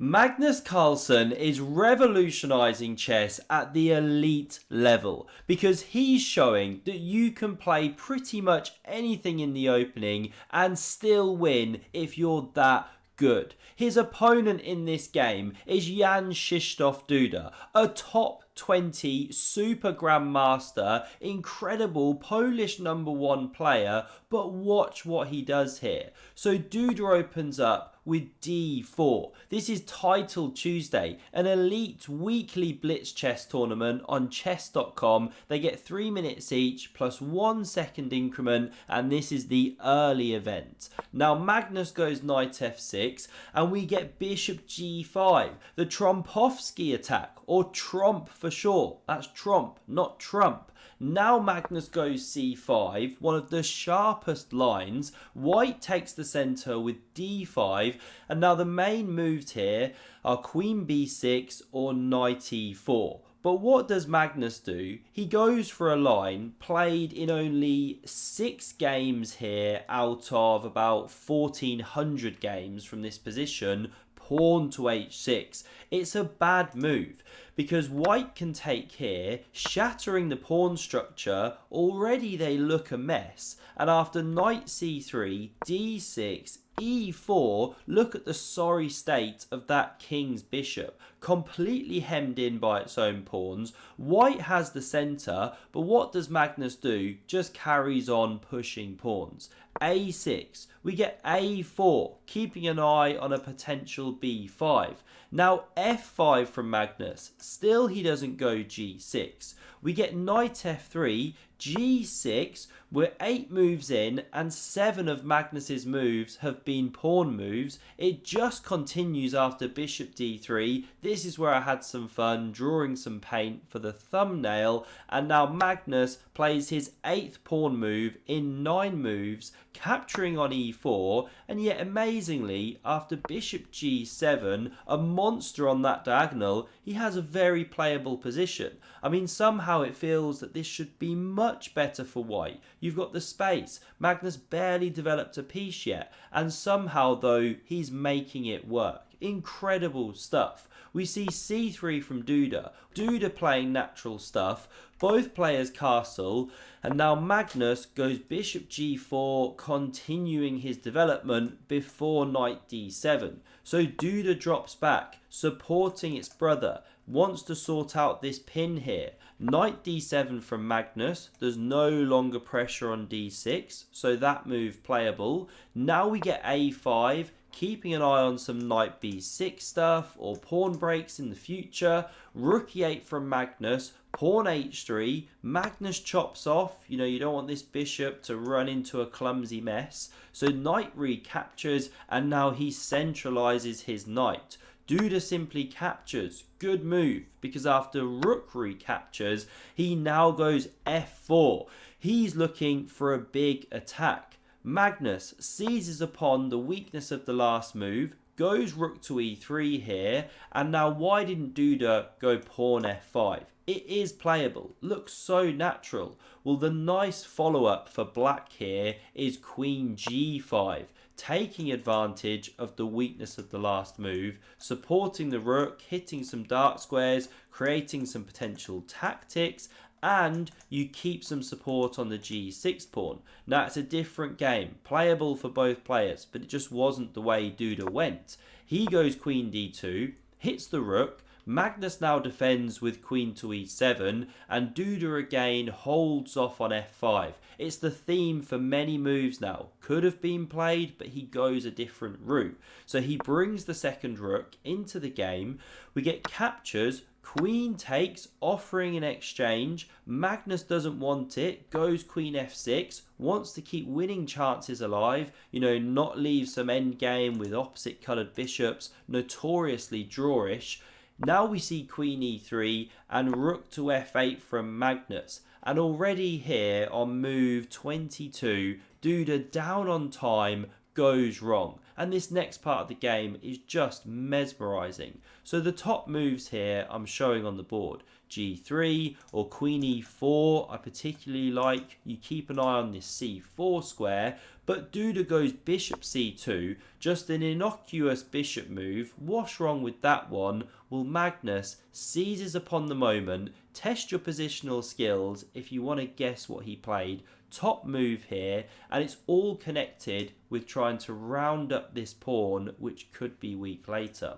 Magnus Carlsen is revolutionizing chess at the elite level because he's showing that you can play pretty much anything in the opening and still win if you're that good. His opponent in this game is Jan-Krzysztof Duda, a top 20 super grandmaster, incredible Polish #1 player, but watch what he does here. So Duda opens up with d4. This is Title Tuesday, an elite weekly blitz chess tournament on chess.com. They get 3 minutes each plus 1 second increment, and this is the early event. Now Magnus goes knight f6 and we get bishop g5, the Trompovsky attack, or tromp for short. That's tromp, not trump. Now Magnus goes c5, one of the sharpest lines. White takes the centre with d5, and now the main moves here are queen b6 or knight e4. But what does Magnus do? He goes for a line played in only 6 games here out of about 1400 games from this position, pawn to h6. It's a bad move because white can take here, shattering the pawn structure. Already they look a mess, and after knight c3, d6, e4, look at the sorry state of that king's bishop, completely hemmed in by its own pawns. White has the centre, but what does Magnus do? Just carries on pushing pawns. a6, we get a4, keeping an eye on a potential b5. Now f5 from Magnus, still he doesn't go g6. We get knight f3, g6, we're 8 moves in and 7 of Magnus's moves have been pawn moves. It just continues after bishop d3. This is where I had some fun drawing some paint for the thumbnail, and now Magnus plays his 8th pawn move in 9 moves, capturing on e4, and yet amazingly after bishop g7, a monster on that diagonal, he has a very playable position. I mean, somehow it feels that this should be much better for white. You've got the space. Magnus barely developed a piece yet, and somehow though he's making it work. Incredible stuff. We see c3 from Duda. Duda playing natural stuff. Both players castle, and now Magnus goes bishop g4, continuing his development before knight d7. So Duda drops back, supporting its brother, wants to sort out this pin here. Knight d7 from Magnus, there's no longer pressure on d6, so that move playable. Now we get a5, keeping an eye on some knight b6 stuff or pawn breaks in the future. Rook e8 from Magnus, pawn h3, Magnus chops off. You know, you don't want this bishop to run into a clumsy mess. So knight recaptures, and now he centralizes his knight. Duda simply captures. Good move, because after rook recaptures, he now goes f4. He's looking for a big attack. Magnus seizes upon the weakness of the last move, goes rook to e3 here, and now why didn't Duda go pawn f5? It is playable, looks so natural. Well, the nice follow-up for black here is queen g5, taking advantage of the weakness of the last move, supporting the rook, hitting some dark squares, creating some potential tactics, and you keep some support on the g6 pawn. Now it's a different game, playable for both players, but it just wasn't the way Duda went. He goes queen d2, hits the rook. Magnus now defends with queen to e7, and Duda again holds off on f5. It's the theme for many moves now. Could have been played, but he goes a different route. So he brings the second rook into the game. We get captures. Queen takes, offering an exchange. Magnus doesn't want it, goes queen f6, wants to keep winning chances alive, you know, not leave some endgame with opposite coloured bishops, notoriously drawish. Now we see queen e3 and rook to f8 from Magnus. And already here on move 22, Duda down on time, goes wrong. And this next part of the game is just mesmerizing. So the top moves here I'm showing on the board. G3 or Queen E4 I particularly like. You keep an eye on this C4 square, but Duda goes Bishop C2, just an innocuous bishop move. What's wrong with that one? Well, Magnus seizes upon the moment. Test your positional skills if you want to guess what he played. Top move here, and it's all connected with trying to round up this pawn, which could be weak later.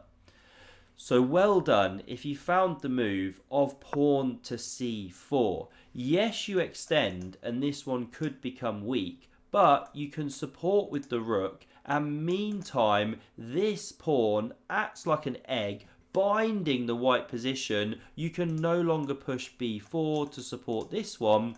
So well done if you found the move of pawn to c4. Yes, you extend and this one could become weak, but you can support with the rook, and meantime this pawn acts like an egg binding the white position. You can no longer push b4 to support this one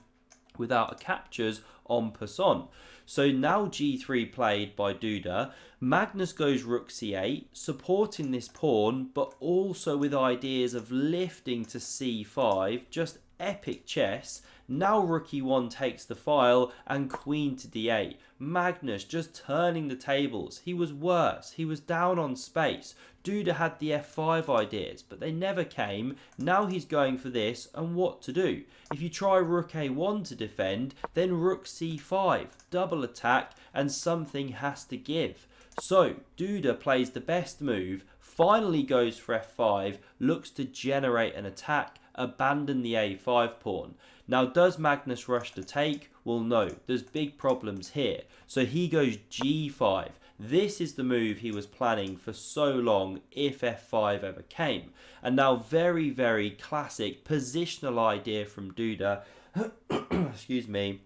without a captures en passant. So now g3 played by Duda. Magnus goes rook c8, supporting this pawn, but also with ideas of lifting to c5, just epic chess. Now rook e1 takes the file and queen to d8. Magnus just turning the tables. He was worse. He was down on space. Duda had the f5 ideas, but they never came. Now he's going for this, and what to do? If you try rook a1 to defend, then rook c5, double attack, and something has to give. So Duda plays the best move, finally goes for f5, looks to generate an attack, abandon the a5 pawn. Now does Magnus rush to take? Well no, there's big problems here. So he goes g5. This is the move he was planning for so long if f5 ever came. And now very, very classic positional idea from Duda. Excuse me.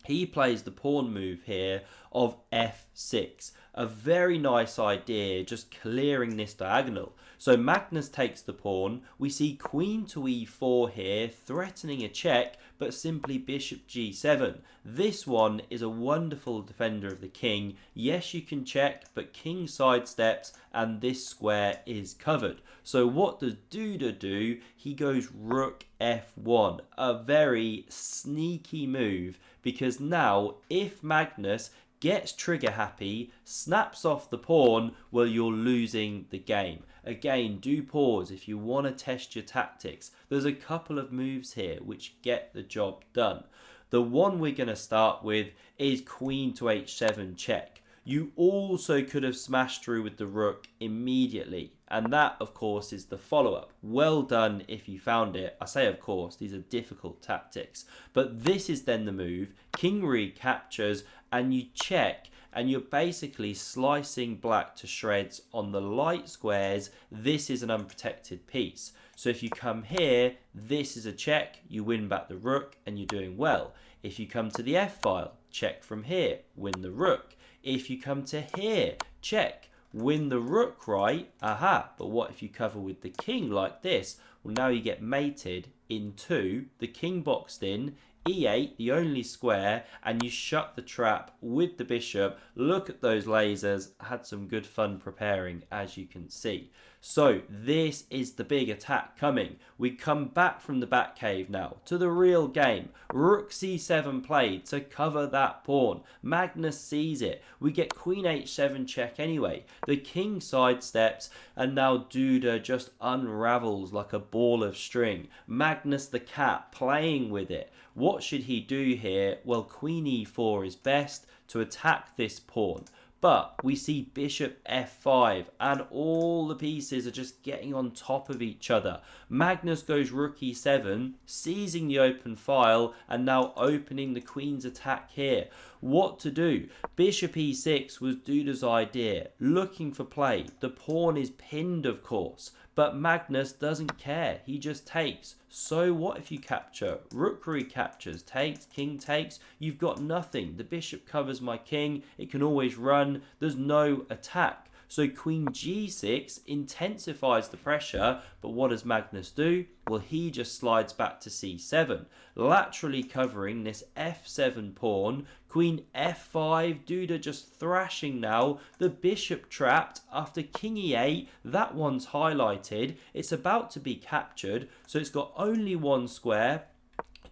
He plays the pawn move here of f6. A very nice idea, just clearing this diagonal. So Magnus takes the pawn. We see queen to e4 here, threatening a check, but simply bishop g7. This one is a wonderful defender of the king. Yes, you can check, but king sidesteps, and this square is covered. So what does Duda do? He goes rook f1. A very sneaky move, because now if Magnus gets trigger happy, snaps off the pawn, well, you're losing the game. Again, do pause if you want to test your tactics. There's a couple of moves here which get the job done. The one we're going to start with is queen to h7 check. You also could have smashed through with the rook immediately, and that of course is the follow-up. Well done if you found it. I say of course, these are difficult tactics, but this is then the move. King recaptures and you check, and you're basically slicing black to shreds on the light squares. This is an unprotected piece. So if you come here, this is a check, you win back the rook and you're doing well. If you come to the f-file, check from here, win the rook. If you come to here, check, win the rook, right? Aha, but what if you cover with the king like this? Well, now you get mated into the king boxed in, e8, the only square, and you shut the trap with the bishop. Look at those lasers. Had some good fun preparing, as you can see. So this is the big attack coming. We come back from the back cave now to the real game. Rook c7 played to cover that pawn. Magnus sees it. We get queen h7 check anyway. The king sidesteps, and now Duda just unravels like a ball of string. Magnus the cat playing with it. What should he do here? Well, queen e4 is best to attack this pawn. But we see bishop f5 and all the pieces are just getting on top of each other. Magnus goes rook e7, seizing the open file and now opening the queen's attack here. What to do? Bishop e6 was Duda's idea, looking for play. The pawn is pinned, of course, but Magnus doesn't care. He just takes. So what if you capture? Rook recaptures, takes, king takes. You've got nothing. The bishop covers my king. It can always run. There's no attack. So queen g6 intensifies the pressure, but what does Magnus do? Well, he just slides back to c7, laterally covering this f7 pawn. Queen f5, Duda just thrashing now. The bishop trapped after king e8. That one's highlighted. It's about to be captured, so it's got only one square.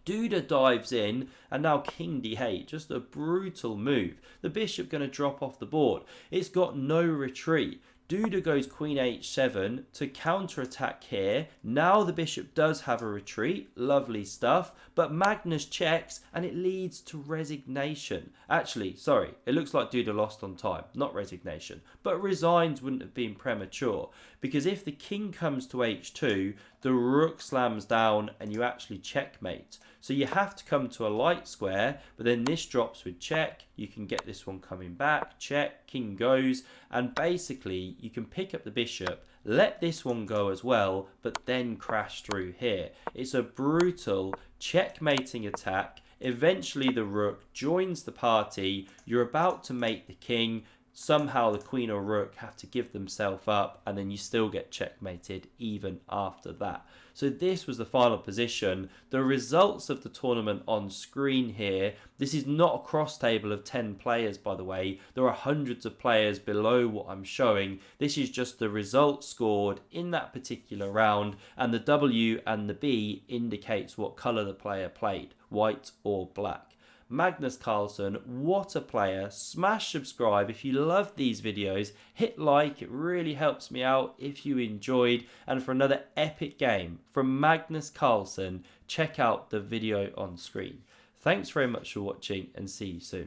Duda dives in, and now king d8, just a brutal move. The bishop going to drop off the board. It's got no retreat. Duda goes queen h7 to counter-attack here. Now the bishop does have a retreat. Lovely stuff. But Magnus checks, and it leads to resignation. Actually, sorry, it looks like Duda lost on time, not resignation. But resigns wouldn't have been premature, because if the king comes to h2, the rook slams down and you actually checkmate. So you have to come to a light square, but then this drops with check. You can get this one coming back, check, king goes, and basically you can pick up the bishop, let this one go as well, but then crash through here. It's a brutal checkmating attack. Eventually the rook joins the party. You're about to mate the king. Somehow the queen or rook have to give themselves up, and then you still get checkmated even after that. So this was the final position. The results of the tournament on screen here. This is not a cross table of 10 players, by the way. There are hundreds of players below what I'm showing. This is just the results scored in that particular round, and the W and the B indicates what colour the player played, white or black. Magnus Carlsen, what a player. Smash subscribe if you love these videos. Hit like, it really helps me out if you enjoyed. And for another epic game from Magnus Carlsen, check out the video on screen. Thanks very much for watching, and see you soon.